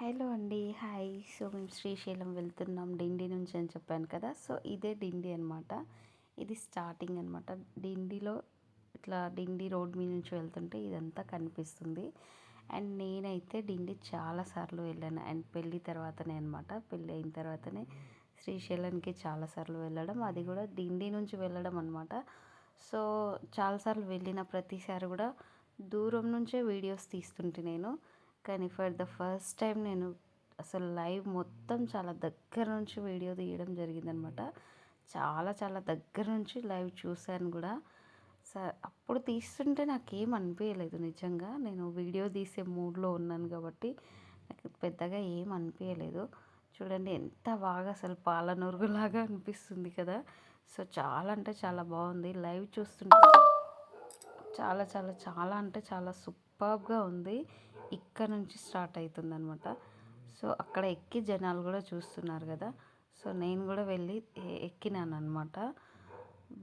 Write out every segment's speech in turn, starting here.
Hello అండి. Hi. So మేము శ్రీశైలం వెళ్తున్నాం డిండి నుంచి అని చెప్పాను కదా. సో ఇదే డిండి అనమాట. ఇది స్టార్టింగ్ అనమాట. డిండిలో ఇట్లా డిండి రోడ్ మీద నుంచి వెళ్తుంటే ఇదంతా కనిపిస్తుంది. అండ్ నేనైతే డిండి చాలాసార్లు వెళ్ళాను. అండ్ పెళ్ళి తర్వాతనే అనమాట. పెళ్ళి అయిన తర్వాతనే శ్రీశైలంకి చాలాసార్లు వెళ్ళడం, అది కూడా డిండి నుంచి వెళ్ళడం అనమాట. సో చాలాసార్లు వెళ్ళిన ప్రతిసారి కూడా దూరం నుంచే వీడియోస్ తీస్తుంటే నేను, కానీ ఫర్ ద ఫస్ట్ టైం నేను అసలు లైవ్ మొత్తం చాలా దగ్గర నుంచి వీడియో తీయడం జరిగిందనమాట. చాలా చాలా దగ్గర నుంచి లైవ్ చూశాను కూడా. అప్పుడు తీస్తుంటే నాకేం అనిపించలేదు. నిజంగా నేను వీడియో తీసే మూడ్లో ఉన్నాను కాబట్టి నాకు పెద్దగా ఏం అనిపించలేదు. చూడండి ఎంత బాగా అసలు పాలనురుగులాగా అనిపిస్తుంది కదా. సో చాలా అంటే చాలా బాగుంది లైవ్ చూస్తుంటే. చాలా చాలా చాలా అంటే చాలా సూపర్బ్గా ఉంది. ఇక్కడ నుంచి స్టార్ట్ అవుతుందన్నమాట. సో అక్కడ ఎక్కి జనాలు కూడా చూస్తున్నారు కదా. సో నేను కూడా వెళ్ళి ఎక్కినాను అనమాట.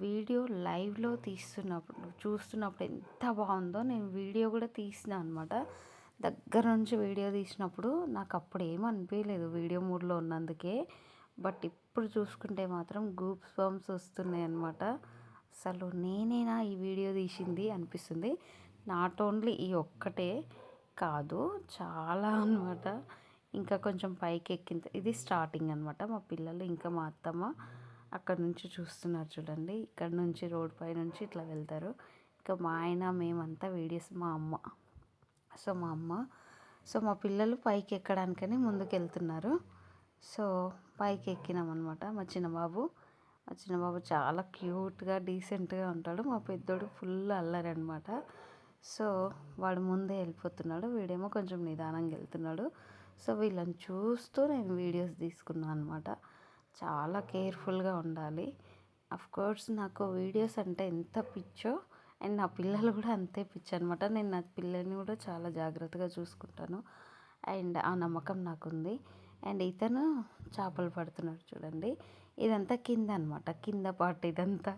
వీడియో లైవ్లో తీస్తున్నప్పుడు చూస్తున్నప్పుడు ఎంత బాగుందో, నేను వీడియో కూడా తీసిన అనమాట. దగ్గర నుంచి వీడియో తీసినప్పుడు నాకు అప్పుడు ఏమీ అనిపించలేదు వీడియో మూడ్లో ఉన్నందుకే. బట్ ఇప్పుడు చూసుకుంటే మాత్రం గూప్స్ బంప్స్ వస్తున్నాయి అనమాట. అసలు నేనేనా ఈ వీడియో తీసింది అనిపిస్తుంది. నాట్ ఓన్లీ ఈ ఒక్కటే కాదు, చాలా అనమాట. ఇంకా కొంచెం పైకి ఎక్కిన ఇది స్టార్టింగ్ అనమాట. మా పిల్లలు ఇంకా మా అత్తమ్మ అక్కడ నుంచి చూస్తున్నారు చూడండి. ఇక్కడ నుంచి రోడ్ పై నుంచి ఇట్లా వెళ్తారు. ఇంకా మా ఆయన మేమంతా వీడియోస్, మా అమ్మ సో మా పిల్లలు పైకి ఎక్కడానికని ముందుకు వెళ్తున్నారు. సో పైకి ఎక్కినామన్నమాట. మా చిన్నబాబు చాలా క్యూట్గా డీసెంట్గా ఉంటాడు. మా పెద్దోడు ఫుల్ అల్లరి అనమాట. సో వాడు ముందే వెళ్ళిపోతున్నాడు, వీడేమో కొంచెం నిదానంగా వెళ్తున్నాడు. సో వీళ్ళని చూస్తూ నేను వీడియోస్ తీసుకున్నాను అనమాట. చాలా కేర్ఫుల్గా ఉండాలి. కోర్స్ నాకు వీడియోస్ అంటే ఎంత పిచ్చో, అండ్ నా పిల్లలు కూడా అంతే పిచ్చి అనమాట. నేను నా పిల్లల్ని కూడా చాలా జాగ్రత్తగా చూసుకుంటాను. అండ్ ఆ నమ్మకం నాకుంది. అండ్ ఇతను చేపలు పడుతున్నాడు చూడండి. ఇదంతా కింద అనమాట, కింద పార్ట్ ఇదంతా.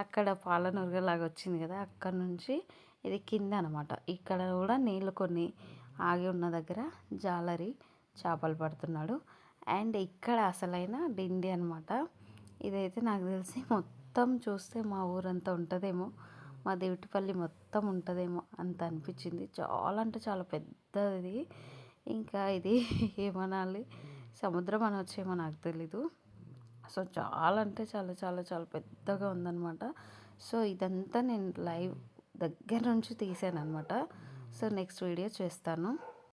అక్కడ పాలనురగలాగా వచ్చింది కదా, అక్కడ నుంచి ఇది కింద అనమాట. ఇక్కడ కూడా నీళ్ళు కొన్ని ఆగి ఉన్న దగ్గర జాలరి చేపలు పడుతున్నాడు. అండ్ ఇక్కడ అసలైన డిండి అనమాట. ఇదైతే నాకు తెలిసి మొత్తం చూస్తే మా ఊరంతా ఉంటుందేమో, మా దేవటిపల్లి మొత్తం ఉంటుందేమో అంత అనిపించింది. చాలా అంటే చాలా పెద్దది. ఇంకా ఇది ఏమనాలి, సముద్రం అనొచ్చేమో నాకు తెలీదు. సో చాలా అంటే చాలా చాలా చాలా పెద్దగా ఉందన్నమాట. సో ఇదంతా నేను లైవ్ దగ్గర నుంచి తీసాను అనమాట. సో నెక్స్ట్ వీడియో చేస్తాను.